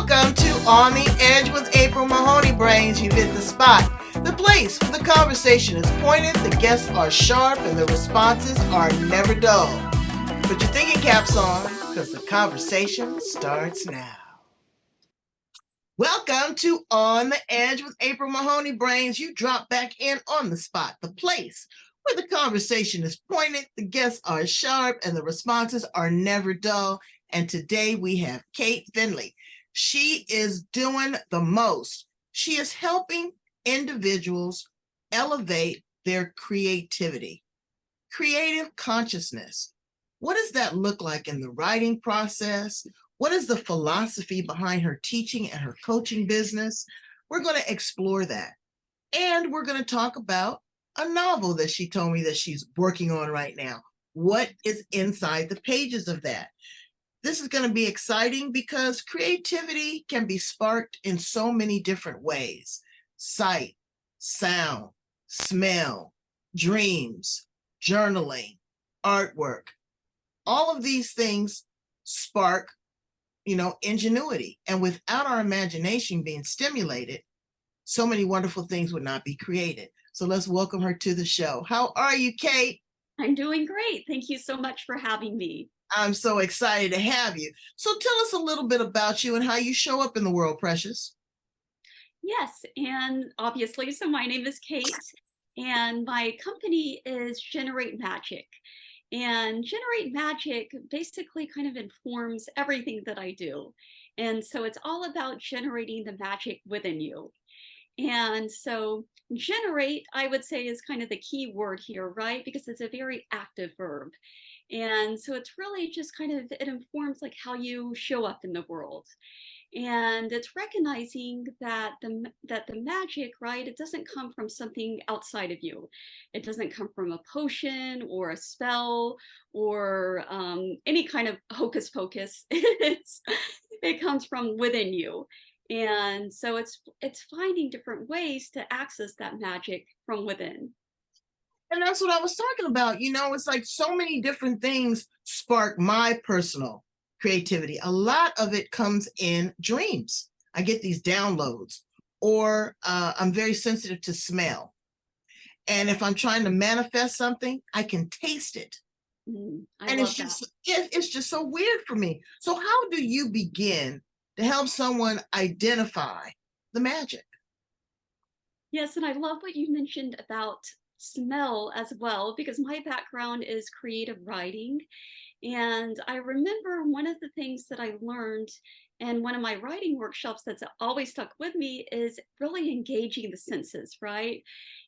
Welcome to On the Edge with April Mahoney Brains. You've hit the spot. The place where the conversation is pointed, the guests are sharp, and the responses are never dull. Put your thinking caps on, because the conversation starts now. Welcome to On the Edge with April Mahoney Brains. You drop back in on the spot, the place where the conversation is pointed, the guests are sharp, and the responses are never dull. And today we have Kate Findley. She is doing the most. She is helping individuals elevate their creativity, creative consciousness. What does that look like in the writing process? What is the philosophy behind her teaching and her coaching business? We're going to explore that. And we're going to talk about a novel that she told me that she's working on right now. What is inside the pages of that? This is going to be exciting because creativity can be sparked in so many different ways. Sight, sound, smell, dreams, journaling, artwork. All of these things spark, ingenuity. And without our imagination being stimulated, so many wonderful things would not be created. So let's welcome her to the show. How are you, Kate? I'm doing great. Thank you so much for having me. I'm so excited to have you. So tell us a little bit about you and how you show up in the world, Precious. Yes, and obviously, so my name is Kate, and my company is Generate Magic. And Generate Magic basically kind of informs everything that I do. And so it's all about generating the magic within you. And so generate, I would say, is kind of the key word here, right? Because it's a very active verb. And so it's really just kind of, it informs like how you show up in the world. And it's recognizing that the magic, right, it doesn't come from something outside of you. It doesn't come from a potion or a spell or any kind of hocus pocus. It comes from within you. And so it's finding different ways to access that magic from within. And that's what I was talking about. It's like so many different things spark my personal creativity. A lot of it comes in dreams. I get these downloads, or I'm very sensitive to smell. And if I'm trying to manifest something, I can taste it. And it's just so weird for me. So how do you begin to help someone identify the magic? Yes, and I love what you mentioned about smell as well, because my background is creative writing. And I remember one of the things that I learned in one of my writing workshops that's always stuck with me is really engaging the senses, right?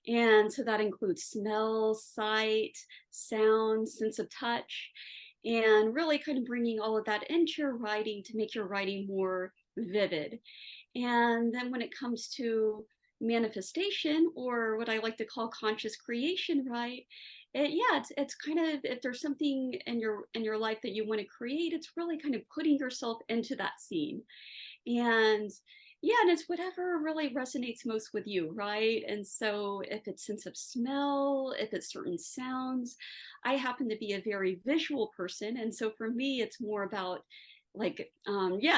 And so that includes smell, sight, sound, sense of touch, and really kind of bringing all of that into your writing to make your writing more vivid. And then when it comes to manifestation, or what I like to call conscious creation, right? It's kind of, if there's something in your life that you want to create, it's really kind of putting yourself into that scene. And and it's whatever really resonates most with you, right? And so if it's sense of smell, if it's certain sounds, I happen to be a very visual person, and so for me it's more about like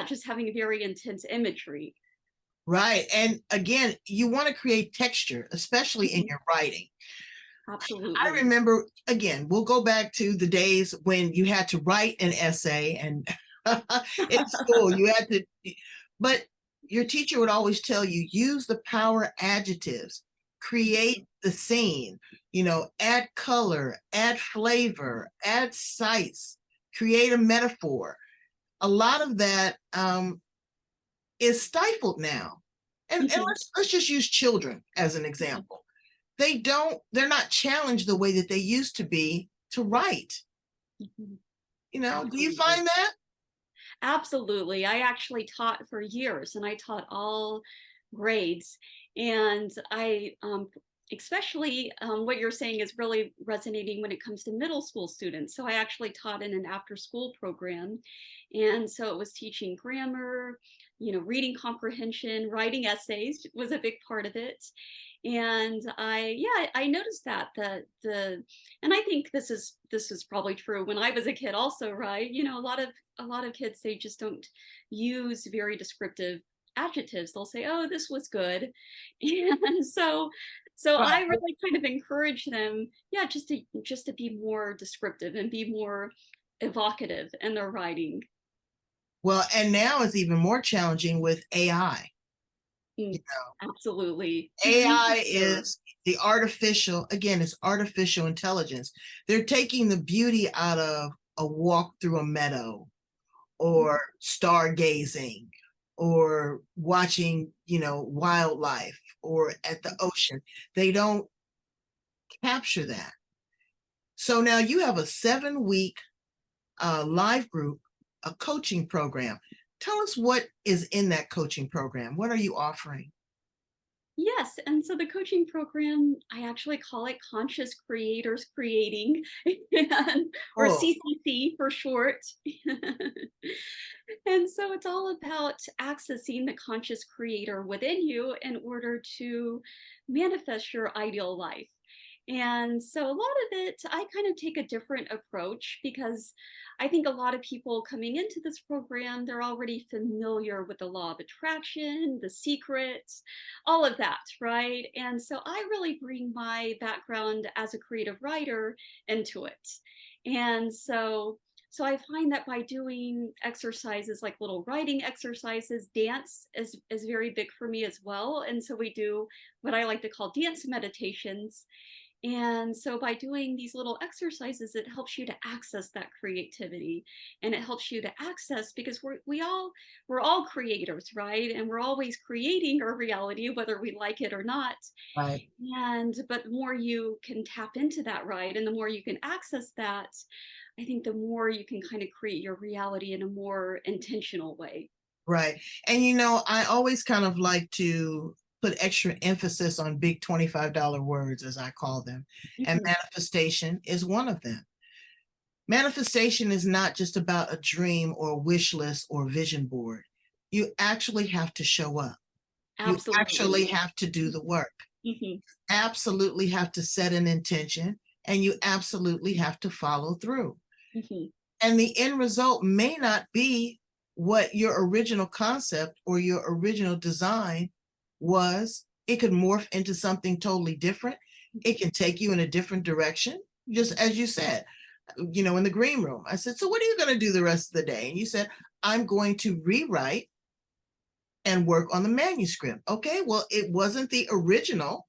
just having very intense imagery. Right. And again, you want to create texture, especially in your writing. Absolutely. I remember, again, we'll go back to the days when you had to write an essay and in school you had to, but your teacher would always tell you, use the power adjectives, create the scene, add color, add flavor, add sights, create a metaphor. A lot of that is stifled now. And let's just use children as an example. They're not challenged the way that they used to be to write. Do you find that? Absolutely. I actually taught for years, and I taught all grades. And especially what you're saying is really resonating when it comes to middle school students. So I actually taught in an after school program. And so it was teaching grammar, reading comprehension, writing essays was a big part of it. And I noticed and I think this is probably true when I was a kid also, right? A lot of kids, they just don't use very descriptive adjectives. They'll say, oh, this was good. And so I really kind of encourage them, yeah, just to be more descriptive and be more evocative in their writing. Well, and now it's even more challenging with AI. Mm, You know, absolutely. For AI sure. is the artificial, again, it's artificial intelligence. They're taking the beauty out of a walk through a meadow Mhm. or stargazing or watching, wildlife or at the ocean. They don't capture that. So now you have a 7 week live group, a coaching program. Tell us what is in that coaching program. What are you offering? Yes, and so the coaching program, I actually call it Conscious Creators Creating, or Oh, CCC for short. And so it's all about accessing the conscious creator within you in order to manifest your ideal life. And so a lot of it, I kind of take a different approach because I think a lot of people coming into this program, they're already familiar with the law of attraction, the secrets, all of that, right? And so I really bring my background as a creative writer into it. And so I find that by doing exercises like little writing exercises, dance is very big for me as well. And so we do what I like to call dance meditations. And so by doing these little exercises, it helps you to access that creativity, and it helps you to access, because we're all creators, right? And we're always creating our reality, whether we like it or not. right. But the more you can tap into that, right? And the more you can access that, I think the more you can kind of create your reality in a more intentional way. Right. And I always kind of like to put extra emphasis on big $25 words, as I call them. And Mhm. manifestation is one of them. Manifestation is not just about a dream or wish list or vision board. You actually have to show up. You actually Absolutely. have to do the work. Mhm. Absolutely have to set an intention, and you absolutely have to follow through. Mhm. And the end result may not be what your original concept or your original design was. It could morph into something totally different. It can take you in a different direction, just as you said, in the green room. I said, so what are you going to do the rest of the day? And you said, I'm going to rewrite and work on the manuscript. Okay, well, it wasn't the original.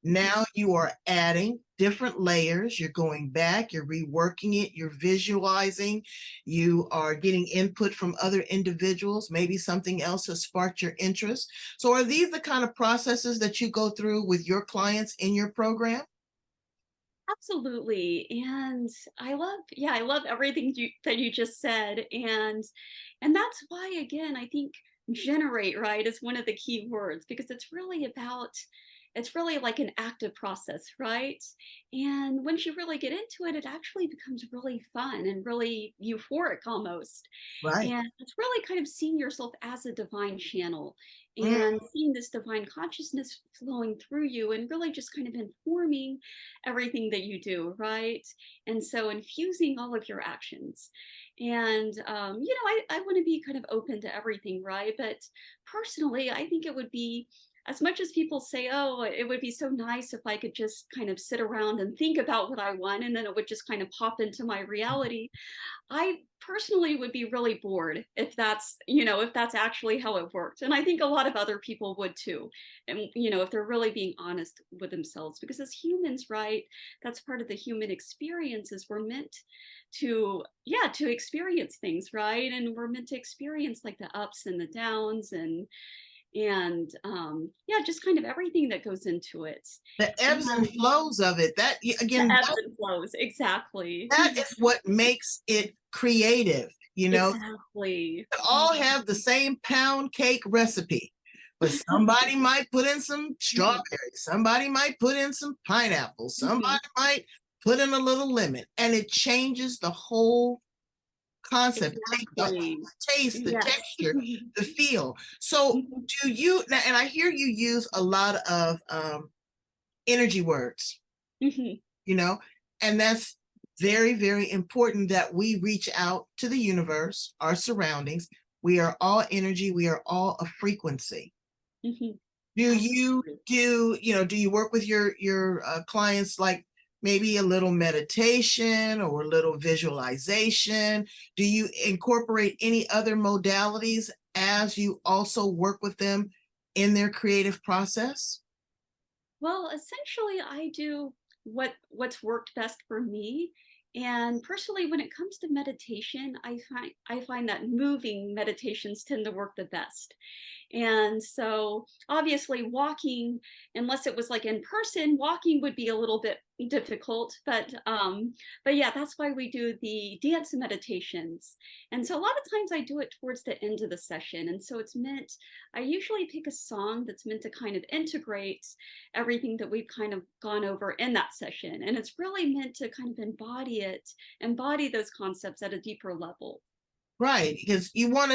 Mhm. Now you are adding different layers. You're going back, you're reworking it, you're visualizing, you are getting input from other individuals. Maybe something else has sparked your interest. So, are these the kind of processes that you go through with your clients in your program? Absolutely. And I love everything that you just said. And that's why, again, I think generate, right, is one of the key words, because it's really like an active process, right? And once you really get into it, it actually becomes really fun and really euphoric almost. Right. And it's really kind of seeing yourself as a divine channel Mm, and seeing this divine consciousness flowing through you and really just kind of informing everything that you do, right? And so infusing all of your actions. And, I want to be kind of open to everything, right? But personally, I think it would be, as much as people say, oh, it would be so nice if I could just kind of sit around and think about what I want and then it would just kind of pop into my reality. I personally would be really bored if that's actually how it worked. And I think a lot of other people would too. And, if they're really being honest with themselves, because as humans, right, that's part of the human experience is we're meant to experience things, right? And we're meant to experience like the ups and the downs and yeah, just kind of everything that goes into it. the ebbs and And flows of it. That the again, ebbs and flows, exactly. that is what makes it creative. Exactly. All have the Mhm. same pound cake recipe, but somebody might put in some strawberries, somebody might put in some pineapple, somebody might put in a little lemon, and it changes the whole concept, Exactly. the taste, the Yes. texture, the feel. So do you, and I hear you use a lot of energy words, Mhm. you know, and that's very, very important that we reach out to the universe, our surroundings. We are all energy, we are all a frequency. Mhm. Do you Absolutely. do you work with your clients like maybe a little meditation or a little visualization? Do you incorporate any other modalities as you also work with them in their creative process? Well, essentially, I do what's worked best for me. And personally, when it comes to meditation, I find that moving meditations tend to work the best. And so obviously walking, unless it was like in person, walking would be a little bit difficult. But yeah, that's why we do the dance meditations. And so a lot of times I do it towards the end of the session. And so it's meant, I usually pick a song that's meant to kind of integrate everything that we've kind of gone over in that session. And it's really meant to kind of embody those concepts at a deeper level. Right, because you want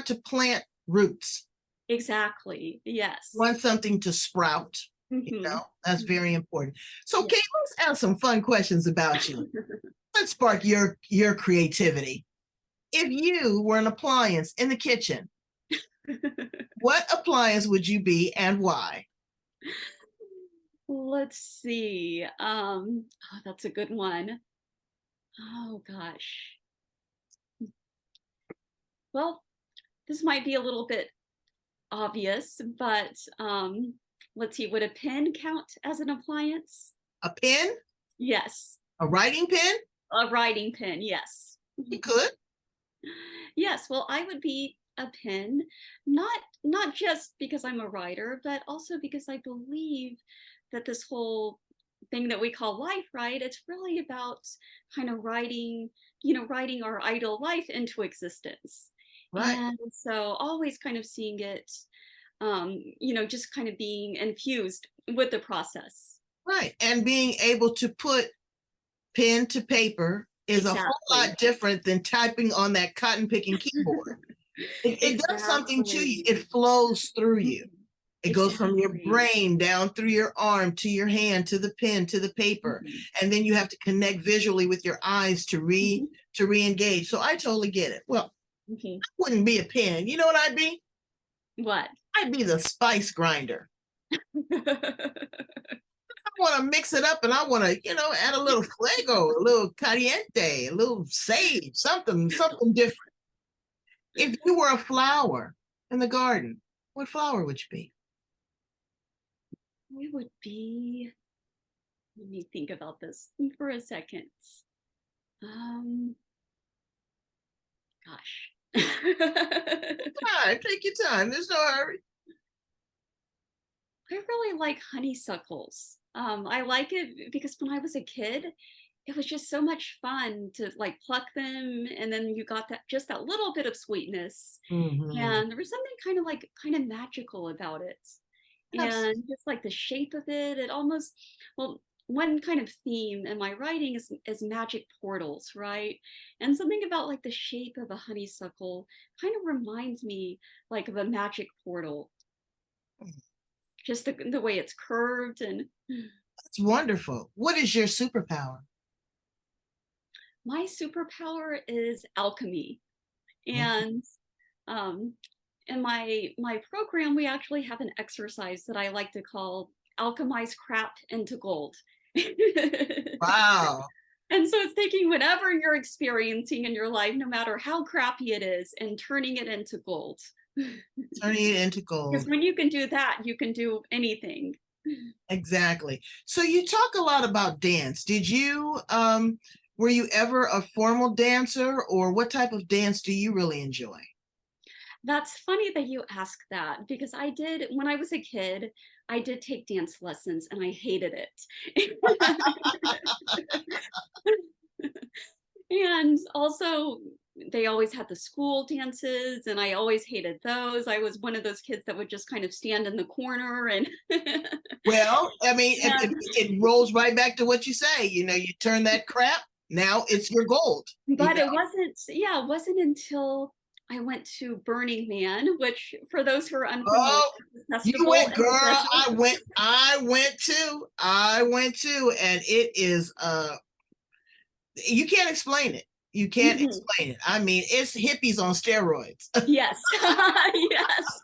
to plant roots. Exactly. You want Yes. something to sprout. Hmm. That's very important. So, Yeah. Kate, let's ask some fun questions about you. Let's spark your creativity. If you were an appliance in the kitchen, what appliance would you be and why? Let's see. Oh, that's a good one. Oh gosh. Well, this might be a little bit obvious, but let's see. Would a pen count as an appliance? A pen? Yes. A writing pen? A writing pen. Yes. You could. Yes. Well, I would be a pen, not just because I'm a writer, but also because I believe that this whole thing that we call life, right? It's really about kind of writing our ideal life into existence. Right, And so always kind of seeing it, just kind of being infused with the process. right. And being able to put pen to paper is a whole Exactly. lot different than typing on that cotton picking keyboard. It does something to you. Exactly. It flows through you. Mhm. It goes from your Exactly. brain down through your arm to your hand to the pen to the paper, Mhm. and then you have to connect visually with your eyes Mhm. to re-engage. So I totally get it. Well, Mhm. I wouldn't be a pen. You know what I'd be? What? I'd be the spice grinder. I want to mix it up, and I want to add a little fuego, a little caliente, a little sage, something different. If you were a flower in the garden, what flower would you be? We would be, let me think about this for a second. Um, Gosh. All right, take your time. There's no hurry. I really like honeysuckles. I like it because when I was a kid, it was just so much fun to like pluck them, and then you got that little bit of sweetness, Mhm. and there was something kind of magical about it, Abs- and just like the shape of it. It almost, well, one kind of theme in my writing is magic portals, right? And something about like the shape of a honeysuckle kind of reminds me like of a magic portal, just the way it's curved. And That's wonderful. What is your superpower? my superpower is alchemy. Mhm. And um, in my program, we actually have an exercise that I like to call alchemize crap into gold. Wow. And so it's taking whatever you're experiencing in your life, no matter how crappy it is, and turning it into gold. Turning it into Because gold. when you can do that, you can do anything. Exactly. So you talk a lot about dance. Were you ever a formal dancer, or what type of dance do you really enjoy? That's funny that you ask that because I did, when I was a kid, I did take dance lessons and I hated it. And also, they always had the school dances, and I always hated those. I was one of those kids that would just kind of stand in the corner and Well, I mean, and it rolls right back to what you say. You know, you turn that crap, now it's your gold. You but know, it wasn't, yeah, it wasn't until I went to Burning Man, which for those who are unfamiliar, oh, is a you festival went, in girl. the desert. I went too, and it is you can't explain it. You can't Mhm. explain it. I mean, it's hippies on steroids. Yes. Yes.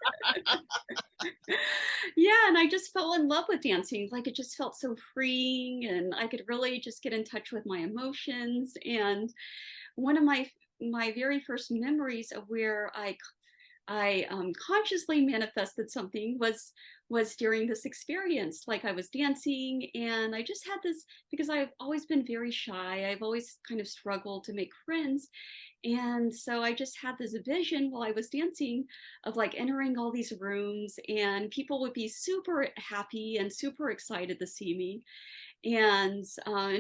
Yeah, and I just fell in love with dancing. Like it just felt so freeing, and I could really just get in touch with my emotions. And one of my very first memories of where I consciously manifested something was during this experience. Like I was dancing, and I just had this, because I've always been very shy. I've always kind of struggled to make friends. And so I just had this vision while I was dancing of like entering all these rooms, and people would be super happy and super excited to see me, and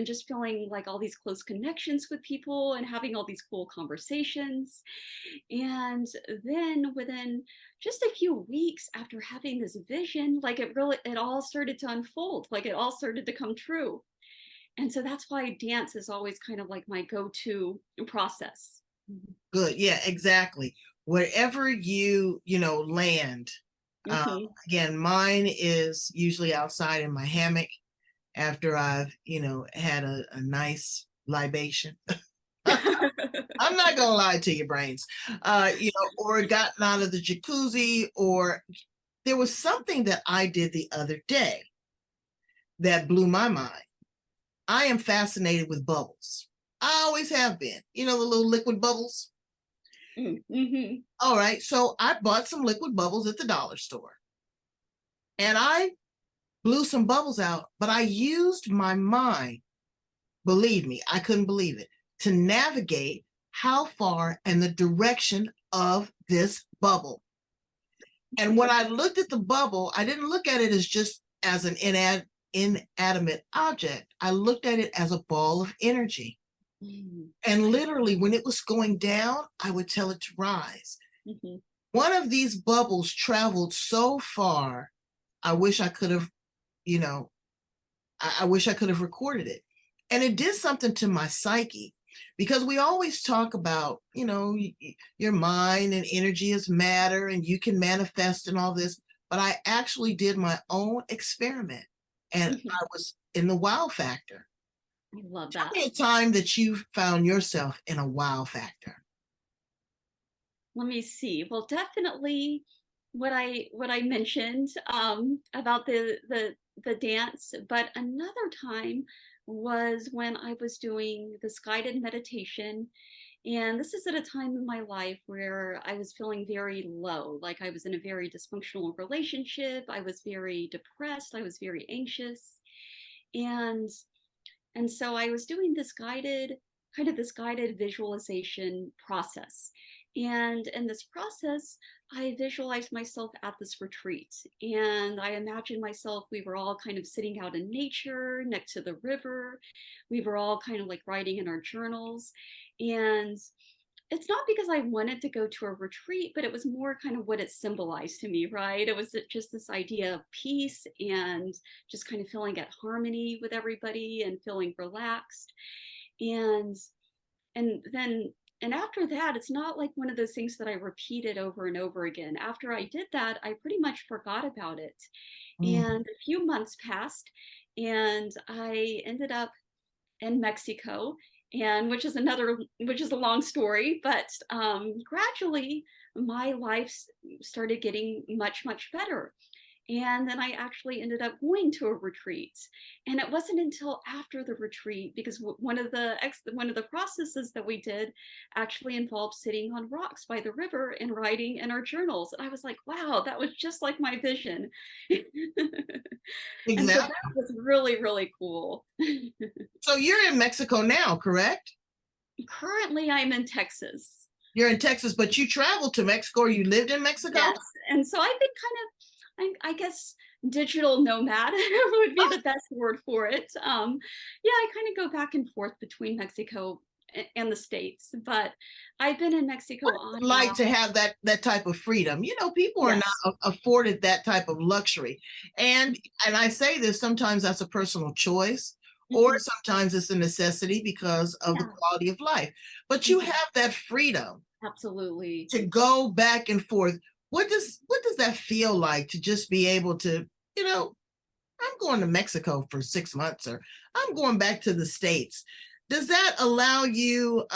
just feeling like all these close connections with people and having all these cool conversations. And then within just a few weeks after having this vision, like it all started to unfold, like it all started to come true. And so that's why dance is always kind of like my go-to process. Good. Yeah, exactly. Wherever you land. Mhm. Again, mine is usually outside in my hammock after I've, had a nice libation. I'm not gonna lie to you, brains. Or gotten out of the jacuzzi, or there was something that I did the other day that blew my mind. I am fascinated with bubbles. I always have been. You know, the little liquid bubbles. Mhm. All right. So I bought some liquid bubbles at the dollar store, and I blew some bubbles out, but I used my mind. Believe me, I couldn't believe it, to navigate how far and the direction of this bubble. And when I looked at the bubble, I didn't look at it as just as an inanimate object. I looked at it as a ball of energy. Mm. And literally, when it was going down, I would tell it to rise. Mhm. One of these bubbles traveled so far, I wish I could have, you know, I wish I could have recorded it. And it did something to my psyche, because we always talk about, your mind and energy is matter and you can manifest and all this. But I actually did my own experiment, and Mhm. I was in the wow factor. I love Tell that. me a time that you found yourself in a wow factor. Let me see. Well, definitely what I mentioned about the dance, but another time was when I was doing this guided meditation. And this is at a time in my life where I was feeling very low, like I was in a very dysfunctional relationship. I was very depressed. I was very anxious. And and so I was doing this guided visualization process. And in this process, I visualized myself at this retreat. And I imagined myself, we were all kind of sitting out in nature next to the river. We were all kind of like writing in our journals. And it's not because I wanted to go to a retreat, but it was more kind of what it symbolized to me, right? It was just this idea of peace and just kind of feeling at harmony with everybody and feeling relaxed. And then and after that, it's not like one of those things that I repeated over and over again. After I did that, I pretty much forgot about it. Mm. And a few months passed, and I ended up in Mexico, and which is a long story, but gradually my life started getting much better. And then I actually ended up going to a retreat. And it wasn't until after the retreat, because one of the processes that we did actually involved sitting on rocks by the river and writing in our journals. And I was like, wow, that was just like my vision. And so Exactly. that was really cool. So you're in Mexico now, correct? Currently, I'm in Texas. You're in Texas, but you traveled to Mexico, or you lived in Mexico? Yes, and so I've been I guess digital nomad would be the best word for it. Yeah, I kind of go back and forth between Mexico and the States, but I've been in Mexico on and Like off. to have that type of freedom. You know, people are not Yes. afforded that type of luxury. And I say this, sometimes that's a personal choice, or Mhm. sometimes it's a necessity because of the Yeah. quality of life. But you Mhm. have that freedom Absolutely. to go back and forth. What does that feel like to just be able to, you know, I'm going to Mexico for 6 months, or I'm going back to the States. Does that allow you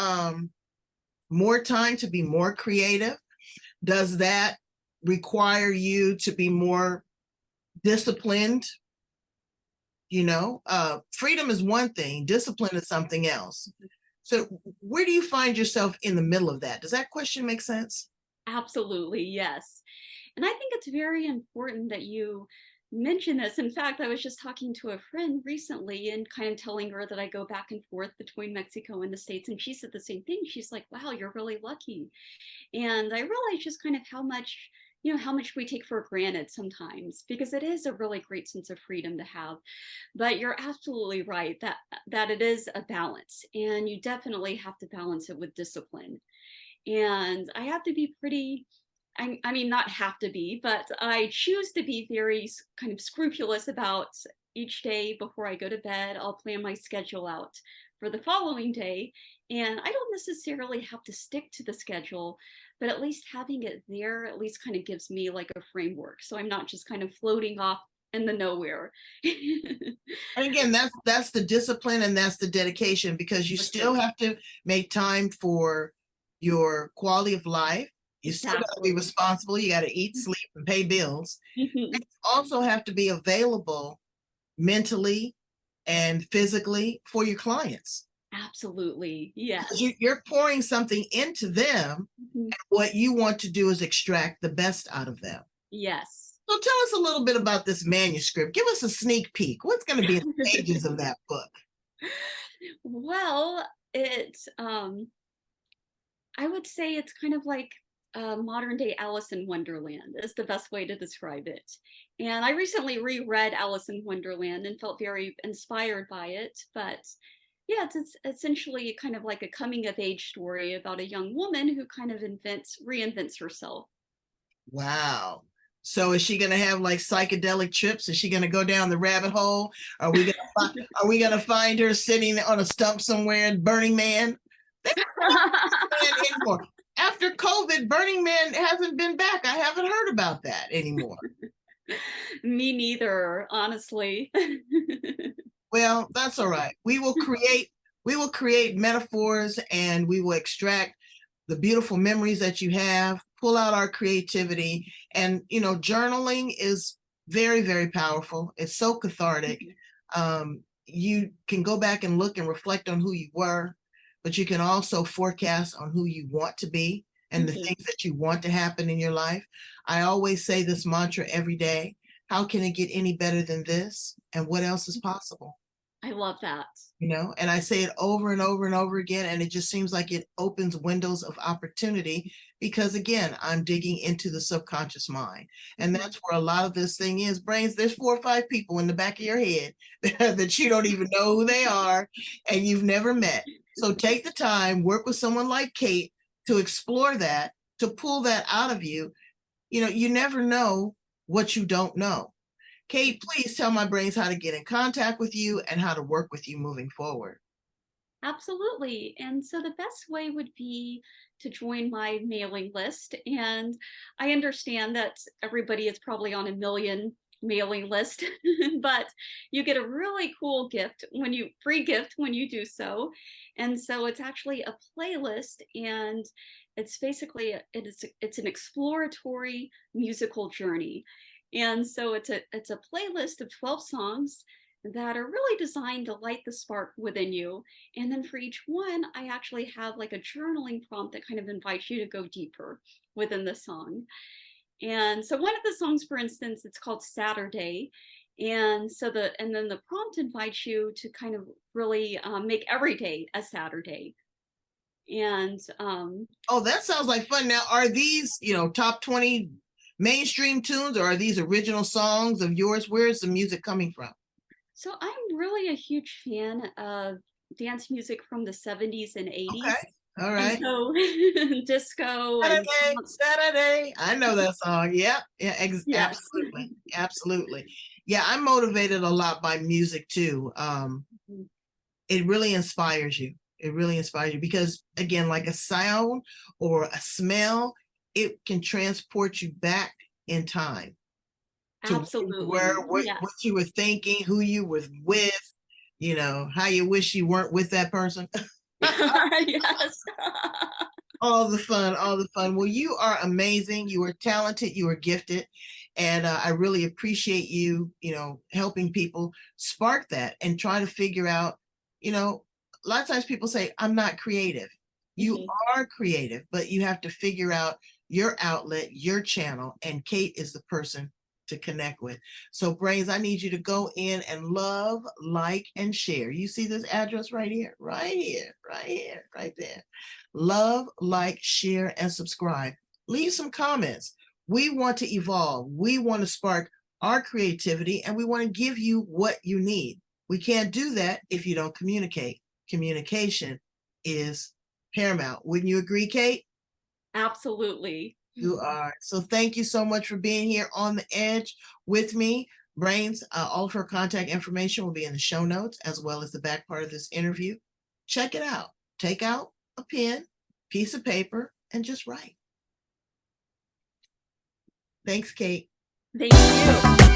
more time to be more creative? Does that require you to be more disciplined? Freedom is one thing, discipline is something else. So where do you find yourself in the middle of that? Does that question make sense? Absolutely, yes. And I think it's very important that you mention this. In fact, I was just talking to a friend recently and kind of telling her that I go back and forth between Mexico and the States. And she said the same thing. She's like, wow, you're really lucky. And I realized just kind of how much, how much we take for granted sometimes, because it is a really great sense of freedom to have. But you're absolutely right that it is a balance, and you definitely have to balance it with discipline. And I have to be pretty, I mean, not have to be, but I choose to be very kind of scrupulous about each day before I go to bed. I'll plan my schedule out for the following day. And I don't necessarily have to stick to the schedule, but at least having it there at least kind of gives me like a framework. So I'm not just kind of floating off in the nowhere. And again, that's the discipline and that's the dedication, because you For still sure. have to make time for your quality of life. You still got to be Exactly. responsible. You got to eat, sleep, and pay bills. Mhm. Also have to be available mentally and physically for your clients. Absolutely. Because Yes. you're pouring something into them. Mhm. What you want to do is extract the best out of them. Yes. So tell us a little bit about this manuscript. Give us a sneak peek. What's going to be in the pages of that book? Well, I would say it's kind of like modern day Alice in Wonderland is the best way to describe it. And I recently reread Alice in Wonderland and felt very inspired by it. But yeah, it's essentially kind of like a coming of age story about a young woman who kind of reinvents herself. Wow. So is she going to have like psychedelic trips? Is she going to go down the rabbit hole? Are we going to find her sitting on a stump somewhere in Burning Man? They don't have Burning Man anymore. After COVID, Burning Man hasn't been back. I haven't heard about that anymore. Me neither, honestly. Well, that's all right. We will create metaphors, and we will extract the beautiful memories that you have, pull out our creativity. And journaling is very, very powerful. It's so cathartic. You can go back and look and reflect on who you were, but you can also forecast on who you want to be and the Mhm. things that you want to happen in your life. I always say this mantra every day: how can it get any better than this? And what else is possible? I love that. And I say it over and over and over again, and it just seems like it opens windows of opportunity, because again, I'm digging into the subconscious mind, and Mhm. that's where a lot of this thing is. Brains, there's 4 or 5 people in the back of your head that you don't even know who they are and you've never met. So take the time, work with someone like Kate to explore that, to pull that out of you. You never know what you don't know. Kate, please tell my brains how to get in contact with you and how to work with you moving forward. Absolutely. And so the best way would be to join my mailing list. And I understand that everybody is probably on a million mailing list, but you get a really cool free gift when you do so. And so it's actually a playlist, and it's basically it's an exploratory musical journey. And so it's a playlist of 12 songs that are really designed to light the spark within you. And then for each one, I actually have like a journaling prompt that kind of invites you to go deeper within the song. And so one of the songs, for instance, it's called Saturday. And then the prompt invites you to kind of really make every day a Saturday. And Oh, that sounds like fun. Now, are these, top 20 mainstream tunes, or are these original songs of yours? Where's the music coming from? so I'm really a huge fan of dance music from the 70s and Okay. 80s. All And right. so disco and Saturday, funk. Saturday. I know that song. Yep. Yeah, Yes. absolutely. Absolutely. Yeah, I'm motivated a lot by music too. It really inspires you. It really inspires you because, again, like a sound or a smell, it can transport you back in time to where you were, Absolutely. what Yes. you were thinking, who you were with, how you wish you weren't with that person. Yes. All the fun, all the fun. Well, you are amazing. You are talented. You are gifted. And I really appreciate you, helping people spark that and try to figure out, a lot of times people say, I'm not creative. You Mhm. are creative, but you have to figure out your outlet, your channel. And Kate is the person to connect with. So, Brains, I need you to go in and love, like, and share. You see this address right here, right here, right here, right there. Love, like, share, and subscribe. Leave some comments. We want to evolve. We want to spark our creativity and we want to give you what you need. We can't do that if you don't communicate. Communication is paramount. Wouldn't you agree, Kate? Absolutely. You are. So thank you so much for being here on the edge with me. Brains, all of her contact information will be in the show notes as well as the back part of this interview. Check it out. Take out a pen, piece of paper, and just write. Thanks, Kate. Thank you.